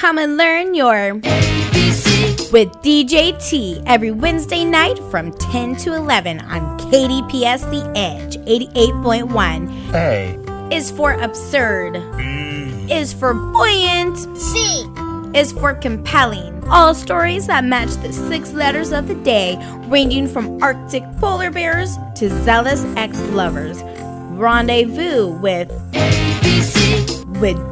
Come and learn your ABC with DJ T every Wednesday night from 10 to 11 on KDPS The Edge 88.1. A is for absurd. B is for buoyant. C is for compelling. All stories that match the 6 letters of the day, ranging from Arctic polar bears to zealous ex-lovers. Rendezvous with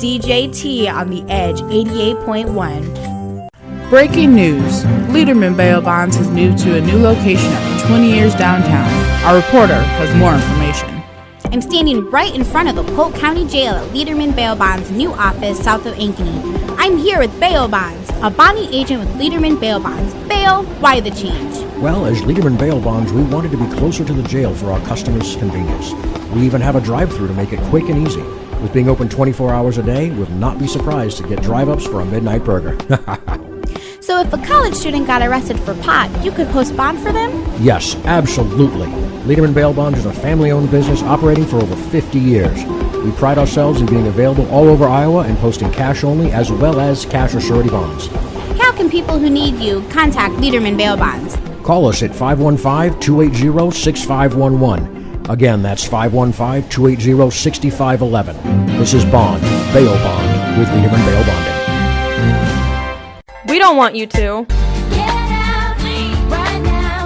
DJ T on The Edge 88.1. Breaking news. Liederman Bail Bonds has moved to a new location after 20 years downtown. Our reporter has more information. I'm standing right in front of the Polk County Jail at Liederman Bail Bonds' new office south of Ankeny. I'm here with Bail Bonds, a bonding agent with Liederman Bail Bonds. Bail, why the change? Well, as Liederman Bail Bonds, we wanted to be closer to the jail for our customers' convenience. We even have a drive-thru to make it quick and easy. With being open 24 hours a day, would not be surprised to get drive-ups for a midnight burger. So if a college student got arrested for pot, you could post bond for them? Yes, absolutely. Liederman Bail Bonds is a family-owned business operating for over 50 years. We pride ourselves in being available all over Iowa and posting cash only as well as cash or surety bonds. How can people who need you contact Liederman Bail Bonds? Call us at 515-280-6511. Again, that's 515-280-6511. This is Bond, Bail Bond, with Liederman Bail Bonding. We don't want you to.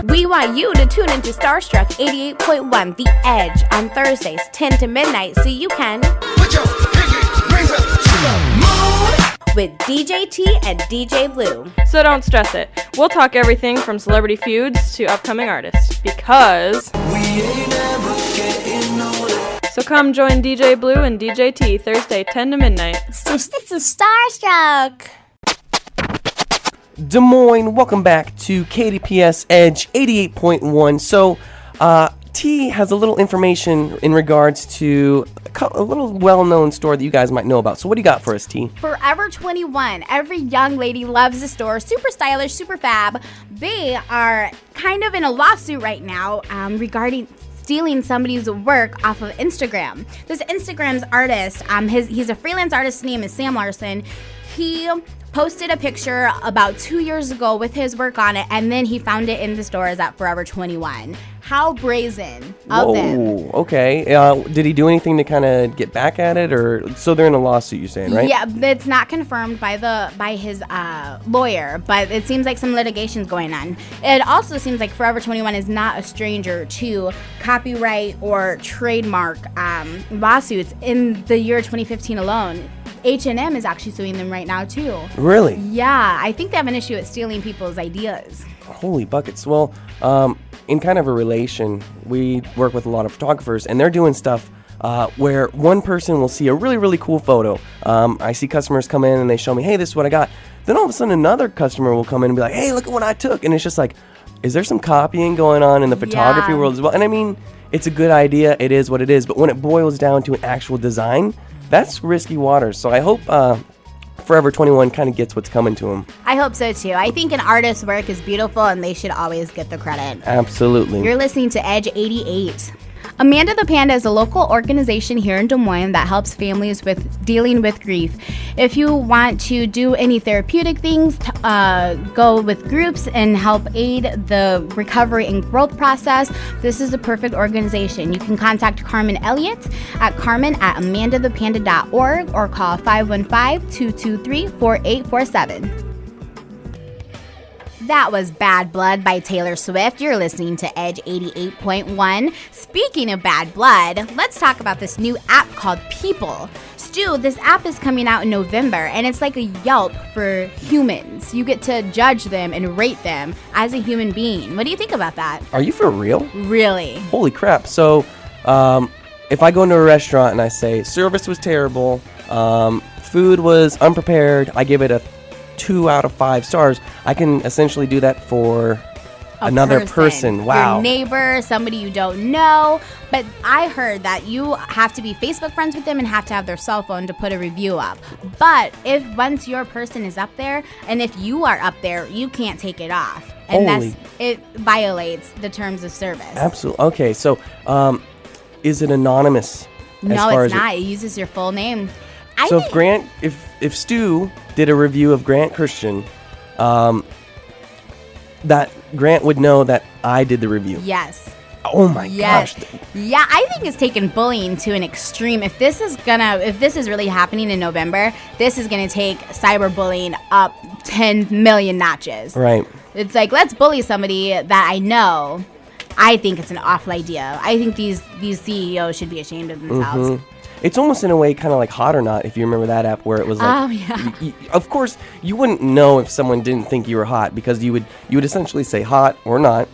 We want you to tune into Starstruck 88.1 The Edge on Thursdays 10 to midnight so you can Put your pinky rings up to the moon with DJ T and DJ Blue. So don't stress it. We'll talk everything from celebrity feuds to upcoming artists. Because We ain't never getting older. So come join DJ Blue and DJ T Thursday 10 to midnight. It's a Starstruck. Des Moines, welcome back to KDPS Edge 88.1. So, T has a little information in regards to a little well-known store that you guys might know about. So what do you got for us, T? Forever 21. Every young lady loves the store. Super stylish, super fab. They are kind of in a lawsuit right now regarding stealing somebody's work off of Instagram. This Instagram's artist, he's a freelance artist. His name is Sam Larson. He posted a picture about 2 years ago with his work on it, and then he found it in the stores at Forever 21. How brazen of them. Oh, okay. Did he do anything to kind of get back at it, or so they're in a lawsuit? You're saying, right? Yeah, it's not confirmed by his lawyer, but it seems like some litigation's going on. It also seems like Forever 21 is not a stranger to copyright or trademark lawsuits. In the year 2015 alone, H&M is actually suing them right now too. Really? Yeah, I think they have an issue with stealing people's ideas. Holy buckets. Well, in kind of a relation, we work with a lot of photographers, and they're doing stuff where one person will see a really, really cool photo. I see customers come in and they show me, hey, this is what I got. Then all of a sudden another customer will come in and be like, hey, look at what I took. And it's just like, is there some copying going on in the photography world as well? And I mean, it's a good idea. It is what it is. But when it boils down to an actual design, that's risky waters. So I hope Forever 21 kind of gets what's coming to him. I hope so too. I think an artist's work is beautiful and they should always get the credit. Absolutely. You're listening to Edge 88. Amanda the Panda is a local organization here in Des Moines that helps families with dealing with grief. If you want to do any therapeutic things, go with groups and help aid the recovery and growth process, this is the perfect organization. You can contact Carmen Elliott at carmen@amandathepanda.org or call 515-223-4847. That was Bad Blood by Taylor Swift. You're listening to Edge 88.1. Speaking of bad blood, let's talk about this new app called People. Stu, this app is coming out in November, and it's like a Yelp for humans. You get to judge them and rate them as a human being. What do you think about that? Are you for real? Really? Holy crap. So, if I go into a restaurant and I say, service was terrible, food was unprepared, I give it a 2 out of 5 stars, I can essentially do that for another person. Wow. Your neighbor, somebody you don't know. But I heard that you have to be Facebook friends with them and have to have their cell phone to put a review up. But if once your person is up there, and if you are up there, you can't take it off. And it violates the terms of service. Absolutely. Okay, so is it anonymous? No, it's not. It uses your full name. So if if Stu did a review of Grant Christian, that Grant would know that I did the review. Yes. Oh my gosh. Yeah, I think it's taken bullying to an extreme. If this is really happening in November, this is gonna take cyberbullying up 10 million notches. Right. It's like, let's bully somebody that I know. I think it's an awful idea. I think these CEOs should be ashamed of themselves. Mm-hmm. It's almost in a way kind of like Hot or Not, if you remember that app where it was like, oh yeah. Of course, you wouldn't know if someone didn't think you were hot because you would essentially say hot or not.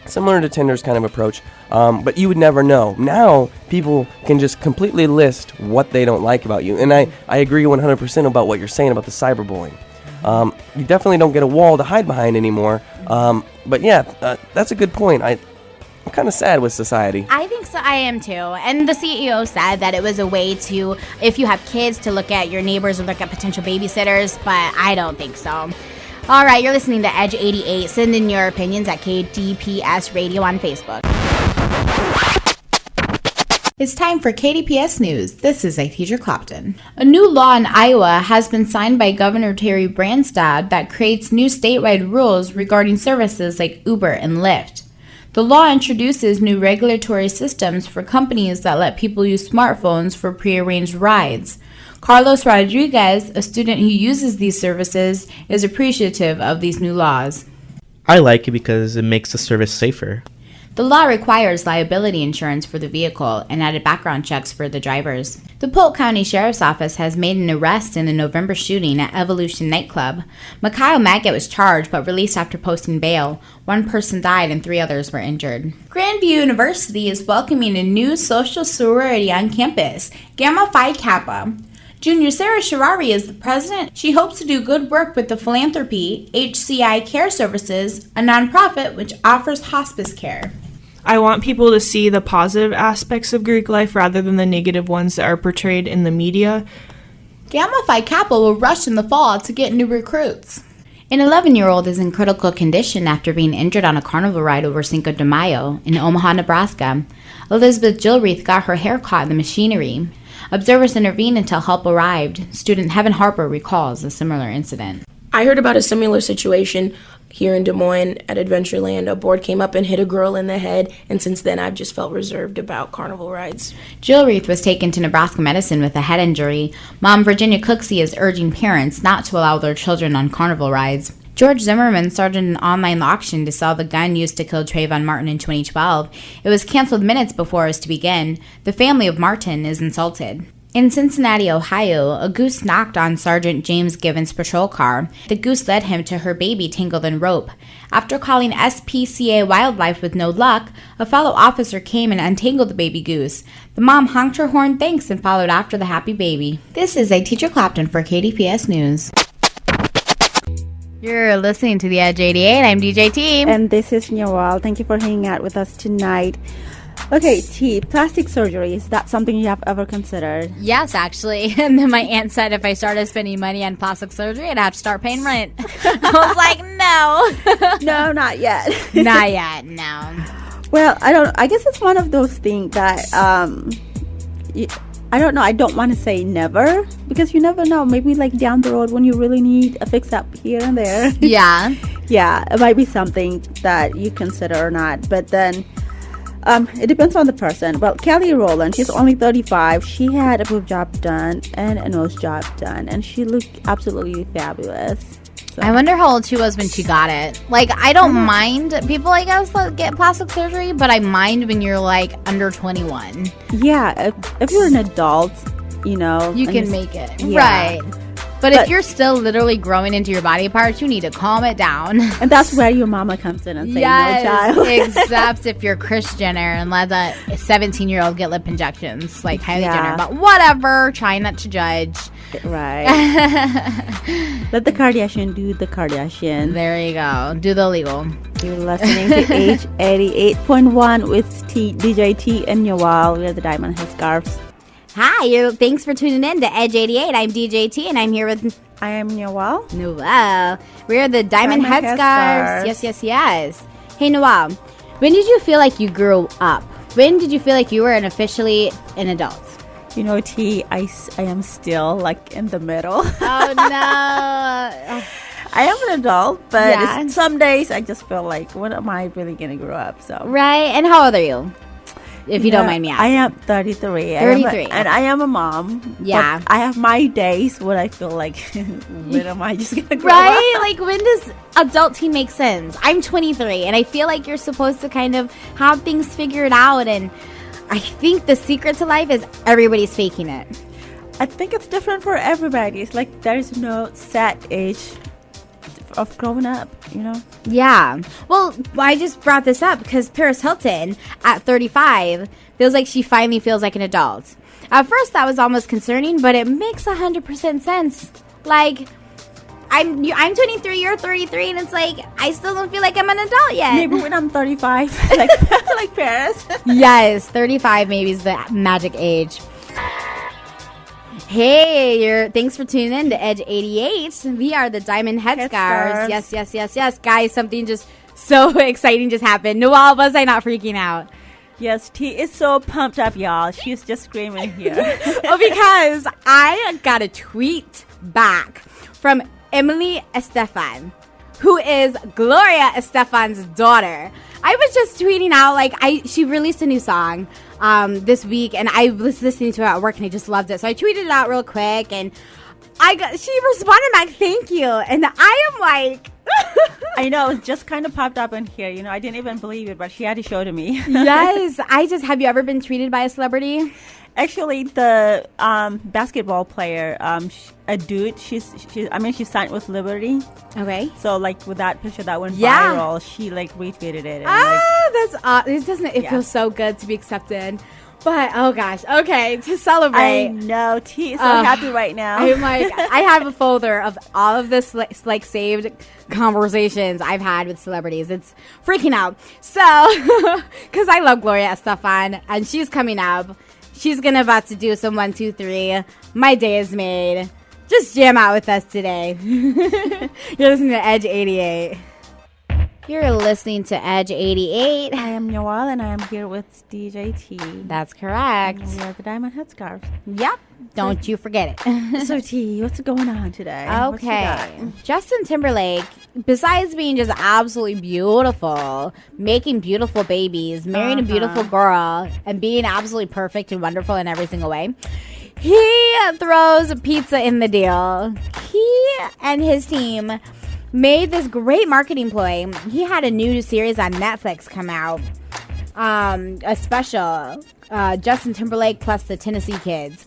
Similar to Tinder's kind of approach, but you would never know. Now, people can just completely list what they don't like about you. And I agree 100% about what you're saying about the cyberbullying. You definitely don't get a wall to hide behind anymore. But yeah, that's a good point. I'm kind of sad with society. I think so. I am too. And the CEO said that it was a way to, if you have kids, to look at your neighbors or look at potential babysitters, but I don't think so. All right, you're listening to Edge 88. Send in your opinions at KDPS Radio on Facebook. It's time for KDPS News. This is Itedra Clopton. A new law in Iowa has been signed by Governor Terry Branstad that creates new statewide rules regarding services like Uber and Lyft. The law introduces new regulatory systems for companies that let people use smartphones for prearranged rides. Carlos Rodriguez, a student who uses these services, is appreciative of these new laws. I like it because it makes the service safer. The law requires liability insurance for the vehicle and added background checks for the drivers. The Polk County Sheriff's Office has made an arrest in the November shooting at Evolution nightclub. Mikhail Maggot was charged but released after posting bail. One person died and 3 others were injured. Grandview University is welcoming a new social sorority on campus, Gamma Phi Kappa. Junior Sarah Sharari is the president. She hopes to do good work with the philanthropy HCI Care Services, a nonprofit which offers hospice care. I want people to see the positive aspects of Greek life rather than the negative ones that are portrayed in the media. Gamma Phi Kappa will rush in the fall to get new recruits. An 11-year-old is in critical condition after being injured on a carnival ride over Cinco de Mayo in Omaha, Nebraska. Elizabeth Gilreath got her hair caught in the machinery. Observers intervened until help arrived. Student Heaven Harper recalls a similar incident. I heard about a similar situation here in Des Moines at Adventureland. A board came up and hit a girl in the head, and since then I've just felt reserved about carnival rides. Gilreath was taken to Nebraska Medicine with a head injury. Mom Virginia Cooksey is urging parents not to allow their children on carnival rides. George Zimmerman started an online auction to sell the gun used to kill Trayvon Martin in 2012. It was canceled minutes before it was to begin. The family of Martin is insulted. In Cincinnati, Ohio, a goose knocked on Sergeant James Given's patrol car. The goose led him to her baby tangled in rope. After calling SPCA Wildlife with no luck, a fellow officer came and untangled the baby goose. The mom honked her horn thanks and followed after the happy baby. This is Itedra Clopton for KDPS News. You're listening to The Edge 88. I'm DJ T. And this is Nyawal. Thank you for hanging out with us tonight. Okay, T, plastic surgery, is that something you have ever considered? Yes, actually. And then my aunt said if I started spending money on plastic surgery, I'd have to start paying rent. I was like, no. No, not yet. Not yet, no. Well, I guess it's one of those things that, I don't know. I don't want to say never because you never know. Maybe like down the road when you really need a fix up here and there. Yeah. Yeah, it might be something that you consider or not. But then it depends on the person. Well, Kelly Rowland, she's only 35. She had a boob job done and a nose job done. And she looked absolutely fabulous. So. I wonder how old she was when she got it. Like, I don't mind people, I guess, that get plastic surgery, but I mind when you're, like, under 21. Yeah, if you're an adult, you know. You can make it. Yeah. Right. But if you're still literally growing into your body parts, you need to calm it down. And that's where your mama comes in and says, yes, no, child. Except if you're Kris Jenner and let that 17-year-old get lip injections, like Kylie Jenner. But whatever, trying not to judge. Right. Let the Kardashian do the Kardashian. There you go. Do the legal. You're listening to Age 88.1 with DJ T and Nyawal. We're the Diamond Head Scarves. Hi, thanks for tuning in to Edge 88. I'm DJ T, and I'm here with... I am Nyawal. Noel. We're the Diamond Head Scarves. Yes. Hey, Noel, when did you feel like you grew up? When did you feel like you were officially an adult? You know, T, I am still like in the middle. Oh no. I am an adult, but Yeah. some days I just feel like, when am I really going to grow up? So, Right. And how old are you? If you don't mind me asking. I am 33. 33. And I am a mom. Yeah. But I have my days when I feel like, when am I just going to grow Right? up? Like, when does adulting make sense? I'm 23, and I feel like you're supposed to kind of have things figured out. And I think the secret to life is everybody's faking it. I think it's different for everybody. It's like there's no set age of growing up, you know? Yeah. Well, I just brought this up because Paris Hilton, at 35, feels like she finally feels like an adult. At first, that was almost concerning, but it makes 100% sense. Like, I'm 23, you're 33, and it's like, I still don't feel like I'm an adult yet. Maybe when I'm 35, like, like Paris. Yes, 35 maybe is the magic age. Hey, thanks for tuning in to Edge 88. We are the Diamond Headscarves. Yes. Guys, something just so exciting just happened. Nyawal, was I not freaking out? Yes, T is so pumped up, y'all. She's just screaming here. Oh, because I got a tweet back from Emily Estefan, who is Gloria Estefan's daughter. I was just tweeting out, like, she released a new song this week, and I was listening to it at work, and I just loved it. So I tweeted it out real quick, and she responded back, thank you. And I am like... I know, it just kind of popped up in here. You know, I didn't even believe it, but she had to show to me. Yes, have you ever been tweeted by a celebrity? Actually, the basketball player, a dude, she signed with Liberty. Okay. So, like, with that picture that went viral, she, like, retweeted it. And, That's awesome. It feels so good to be accepted. But, oh gosh, okay, to celebrate. I know, T is so happy right now. I'm like, I have a folder of all of this, like, saved conversations I've had with celebrities. It's freaking out. So, because I love Gloria Estefan, and she's coming up. She's about to do some 1, 2, 3. My day is made. Just jam out with us today. You're listening to Edge 88. You're listening to Edge 88. I am Nyawal, and I am here with DJ T. That's correct. We are the Diamond Headscarves. Yep. Don't you forget it. So, T, what's going on today? Okay. Justin Timberlake, besides being just absolutely beautiful, making beautiful babies, marrying a beautiful girl, and being absolutely perfect and wonderful in every single way, he throws pizza in the deal. He and his team made this great marketing ploy. He had a new series on Netflix come out, a special, Justin Timberlake plus the Tennessee Kids.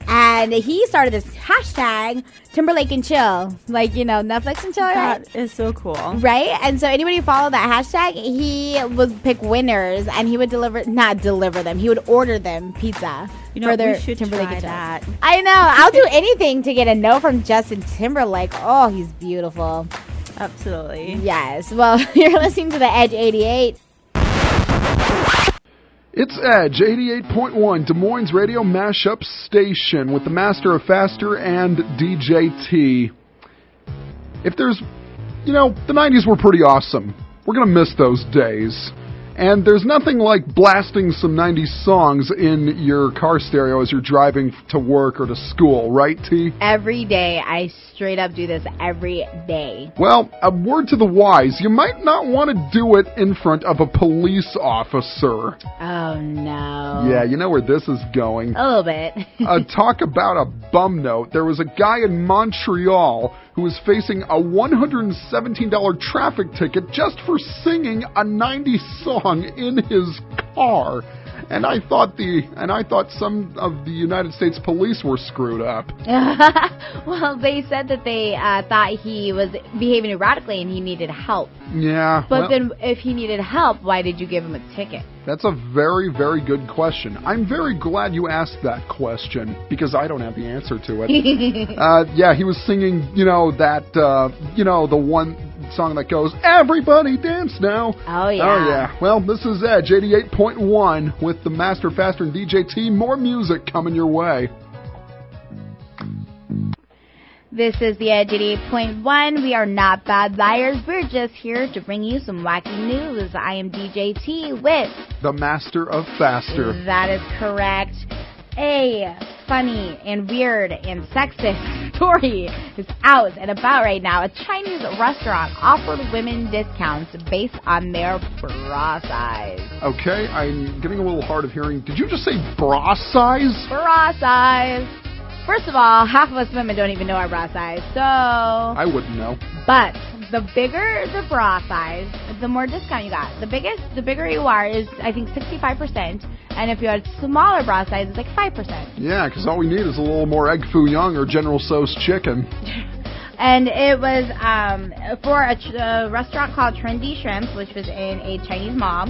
And he started this hashtag Timberlake and Chill, like, you know, Netflix and Chill. Right? That is so cool, right? And so anybody who followed that hashtag, he would pick winners, and he would not deliver them. He would order them pizza for their we should Timberlake try and Chill. that. I know. I'll do anything to get a note from Justin Timberlake. Oh, he's beautiful. Absolutely. Yes. Well, you're listening to the Edge 88. It's Edge 88.1, Des Moines Radio Mashup Station with the Master of Faster and DJ T. If there's, the 90s were pretty awesome. We're going to miss those days. And there's nothing like blasting some 90s songs in your car stereo as you're driving to work or to school, right, T? Every day. I straight up do this every day. Well, a word to the wise. You might not want to do it in front of a police officer. Oh, no. Yeah, you know where this is going. A little bit. Talk about a bum note. There was a guy in Montreal who was facing a $117 traffic ticket just for singing a 90s song in his car. And I thought some of the United States police were screwed up. Well, they said that they thought he was behaving erratically and he needed help. Yeah. But then if he needed help, why did you give him a ticket? That's a very, very good question. I'm very glad you asked that question because I don't have the answer to it. Yeah, he was singing, the one song that goes, "Everybody dance now." Oh, yeah. Oh, yeah. Well, this is Edge 88.1 with the Master Faster and DJ T. More music coming your way. This is the Edge 88.1. We are not bad liars. We're just here to bring you some wacky news. I am DJ T with the Master of Faster. That is correct. A funny and weird and sexist story is out and about right now. A Chinese restaurant offered women discounts based on their bra size. Okay, I'm getting a little hard of hearing. Did you just say bra size? Bra size. First of all, half of us women don't even know our bra size, so... I wouldn't know. But the bigger the bra size, the more discount you got. The bigger you are is, I think, 65%. And if you had smaller bra size, it's like 5%. Yeah, because all we need is a little more egg foo young or General Tso's chicken. And it was for a restaurant called Trendy Shrimps, which was in a Chinese mall.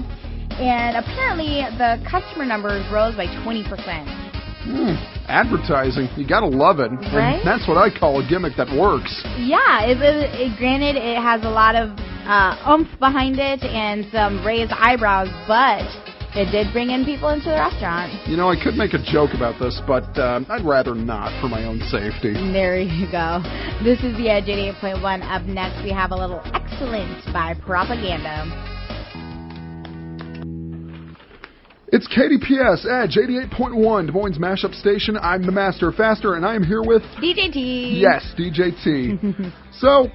And apparently the customer numbers rose by 20%. Advertising, you gotta love it. Right? And that's what I call a gimmick that works. Yeah, granted, it has a lot of oomph behind it and some raised eyebrows, but it did bring in people into the restaurant. You know, I could make a joke about this, but I'd rather not for my own safety. There you go. This is the Edge 88.1. Up next, we have a little Excellent by Propaganda. It's KDPS Edge 88.1, Des Moines mashup station. I'm the Master Faster, and I'm here with... DJ T. Yes, DJ T. So,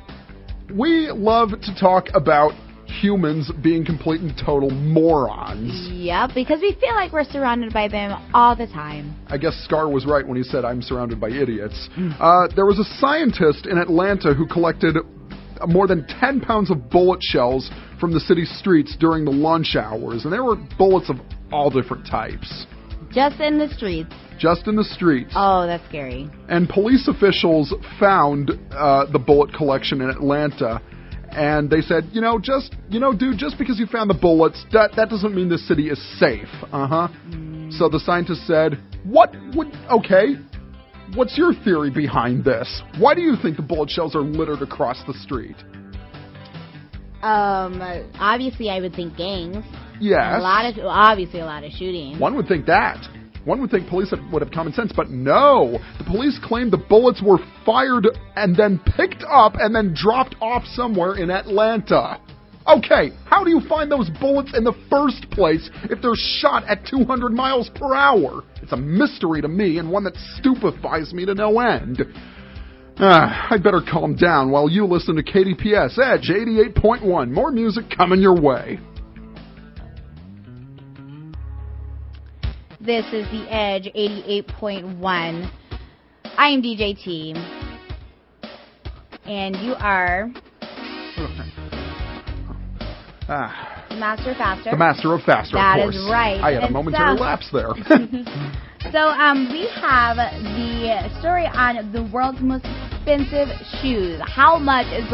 we love to talk about humans being complete and total morons. Yep, because we feel like we're surrounded by them all the time. I guess Scar was right when he said I'm surrounded by idiots. There was a scientist in Atlanta who collected more than 10 pounds of bullet shells from the city streets during the lunch hours, and there were bullets of all different types. Just in the streets. Just in the streets. Oh, that's scary. And police officials found the bullet collection in Atlanta, and they said, dude, just because you found the bullets, that doesn't mean the city is safe. So the scientist said, what's your theory behind this? Why do you think the bullet shells are littered across the street? Obviously I would think gangs. Yes. Obviously a lot of shooting. One would think that. One would think police would have common sense, but no. The police claimed the bullets were fired and then picked up and then dropped off somewhere in Atlanta. Okay, how do you find those bullets in the first place if they're shot at 200 miles per hour? It's a mystery to me and one that stupefies me to no end. I'd better calm down while you listen to KDPS Edge 88.1. More music coming your way. This is the Edge 88.1. I am DJ T. And you are... the Master of Faster. The Master of Faster, That of course. is right. I had a momentary lapse there. So, we have the story on the world's most expensive shoes. How much is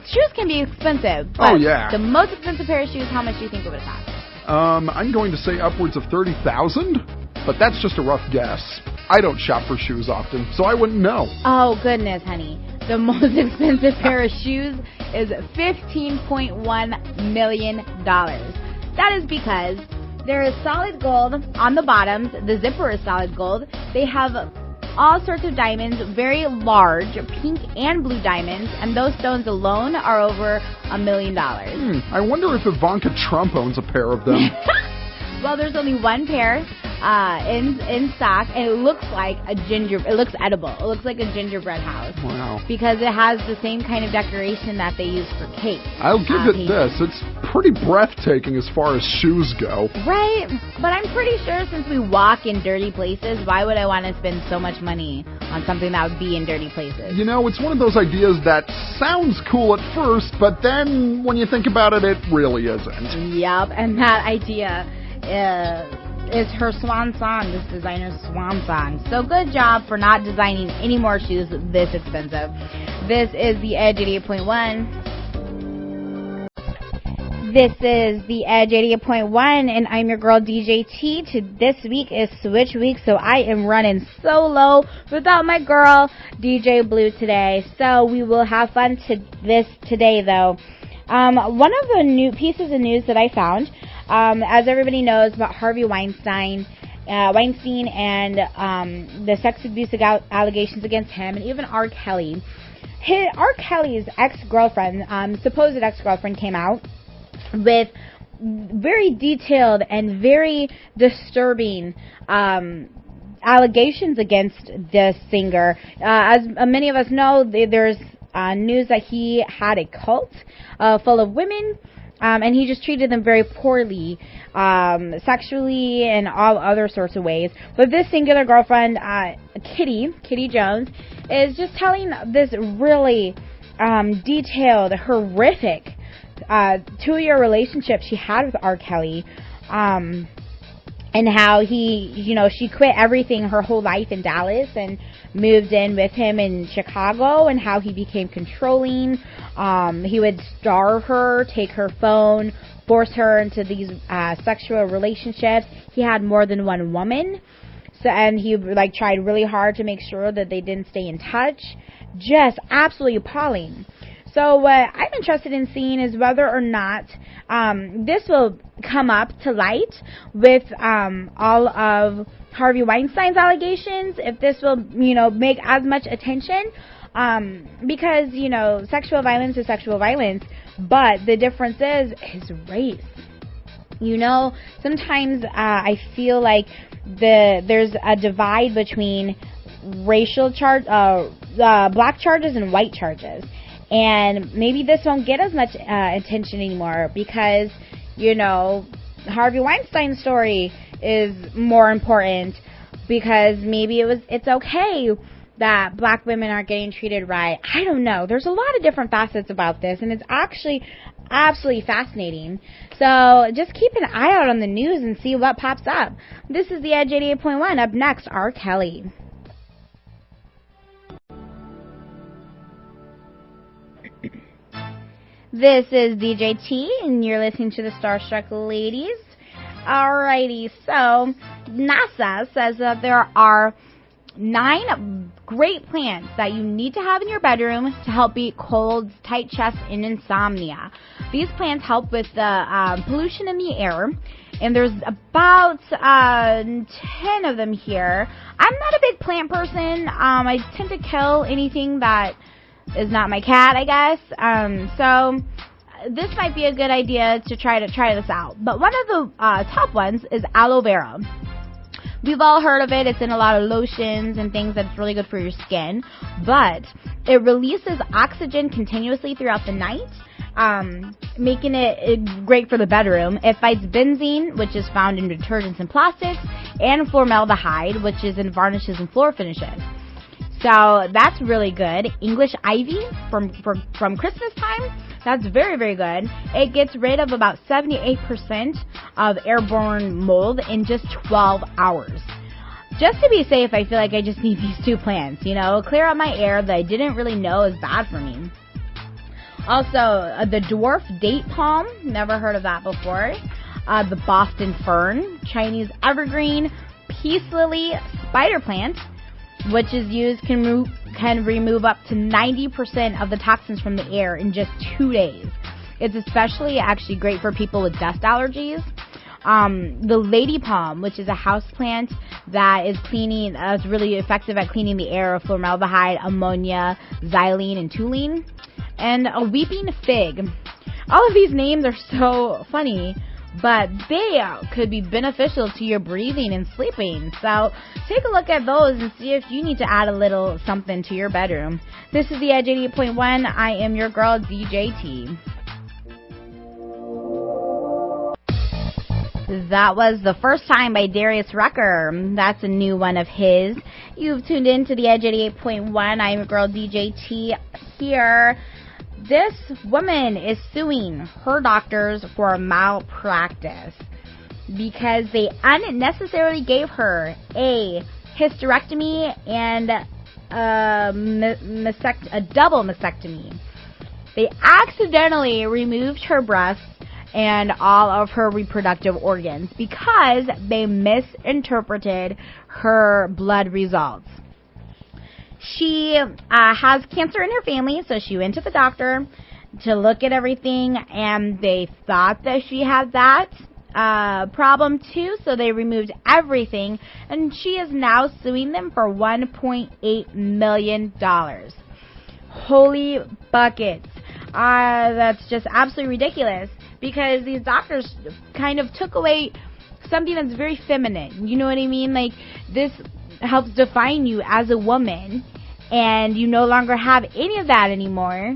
shoes can be expensive. But oh, yeah. The most expensive pair of shoes, how much do you think it would cost? I'm going to say upwards of $30,000, but that's just a rough guess. I don't shop for shoes often, so I wouldn't know. Oh, goodness, honey. The most expensive pair of shoes is $15.1 million. That is because there is solid gold on the bottoms. The zipper is solid gold. They have all sorts of diamonds, very large, pink and blue diamonds, and those stones alone are over $1 million. I wonder if Ivanka Trump owns a pair of them. Well, there's only one pair in stock, and it looks like it looks edible. It looks like a gingerbread house. Wow. Because it has the same kind of decoration that they use for cake. I'll give it this. It's pretty breathtaking as far as shoes go. Right? But I'm pretty sure since we walk in dirty places, why would I want to spend so much money on something that would be in dirty places? You know, it's one of those ideas that sounds cool at first, but then when you think about it, it really isn't. Yep, and that idea is her swan song, this designer's swan song. So good job for not designing any more shoes this expensive. This is the Edge 88.1. This is the Edge 88.1, and I'm your girl DJ T. This week is Switch Week, so I am running solo without my girl DJ Blue today. So we will have fun today, though. One of the new pieces of news that I found, as everybody knows about Harvey Weinstein and the sex abuse allegations against him, and even R. Kelly. R. Kelly's ex-girlfriend, supposed ex-girlfriend, came out with very detailed and very disturbing allegations against this singer. As many of us know, there's news that he had a cult full of women, and he just treated them very poorly, sexually and all other sorts of ways. But this singular girlfriend, Kitty Jones, is just telling this really detailed, horrific 2-year relationship she had with R. Kelly, and how she quit everything, her whole life in Dallas, and moved in with him in Chicago, and how he became controlling. He would starve her, take her phone, force her into these sexual relationships. He had more than one woman, and he tried really hard to make sure that they didn't stay in touch. Just absolutely appalling. So what I'm interested in seeing is whether or not this will come up to light with all of Harvey Weinstein's allegations, if this will, make as much attention, because, sexual violence is sexual violence, but the difference is race. Sometimes I feel like there's a divide between racial black charges and white charges. And maybe this won't get as much attention anymore because, Harvey Weinstein's story is more important, because maybe it's okay that black women aren't getting treated right. I don't know. There's a lot of different facets about this, and it's actually absolutely fascinating. So just keep an eye out on the news and see what pops up. This is The Edge 88.1. Up next, R. Kelly. This is DJ T, and you're listening to the Starstruck Ladies. Alrighty, so NASA says that there are 9 great plants that you need to have in your bedroom to help beat colds, tight chest, and insomnia. These plants help with the pollution in the air, and there's about 10 of them here. I'm not a big plant person. I tend to kill anything that is not my cat, I guess. So this might be a good idea to try this out. But one of the top ones is aloe vera. We've all heard of it. It's in a lot of lotions and things that's really good for your skin. But it releases oxygen continuously throughout the night, making it great for the bedroom. It fights benzene, which is found in detergents and plastics, and formaldehyde, which is in varnishes and floor finishes. So that's really good. English ivy from Christmas time, that's very, very good. It gets rid of about 78% of airborne mold in just 12 hours. Just to be safe, I feel like I just need these 2 plants, clear out my air that I didn't really know is bad for me. Also, the dwarf date palm, never heard of that before. The Boston fern, Chinese evergreen, peace lily, spider plant, which is used, can remove up to 90% of the toxins from the air in just 2 days. It's especially actually great for people with dust allergies. The lady palm, which is a house plant that is really effective at cleaning the air of formaldehyde, ammonia, xylene, and toluene. And a weeping fig. All of these names are so funny, but they could be beneficial to your breathing and sleeping. So take a look at those and see if you need to add a little something to your bedroom. This is The Edge 88.1. I am your girl, DJ T. That was The First Time by Darius Rucker. That's a new one of his. You've tuned in to The Edge 88.1. I'm your girl, DJ T, here. This woman is suing her doctors for malpractice because they unnecessarily gave her a hysterectomy and a double mastectomy. They accidentally removed her breasts and all of her reproductive organs because they misinterpreted her blood results. She has cancer in her family, so she went to the doctor to look at everything, and they thought that she had that problem too, so they removed everything, and she is now suing them for $1.8 million. Holy buckets. That's just absolutely ridiculous, because these doctors kind of took away something that's very feminine. You know what I mean? Like, this helps define you as a woman, and you no longer have any of that anymore,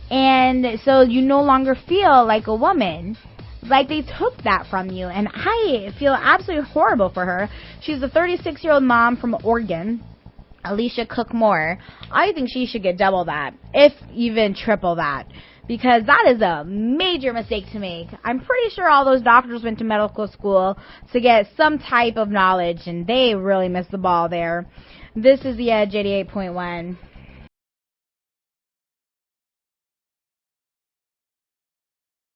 and so you no longer feel like a woman. Like, they took that from you, and I feel absolutely horrible for her. She's a 36-year-old mom from Oregon, Alicia Cook-Moore. I think she should get double that, if even triple that, because that is a major mistake to make. I'm pretty sure all those doctors went to medical school to get some type of knowledge, and they really missed the ball there. This is the Edge 88.1.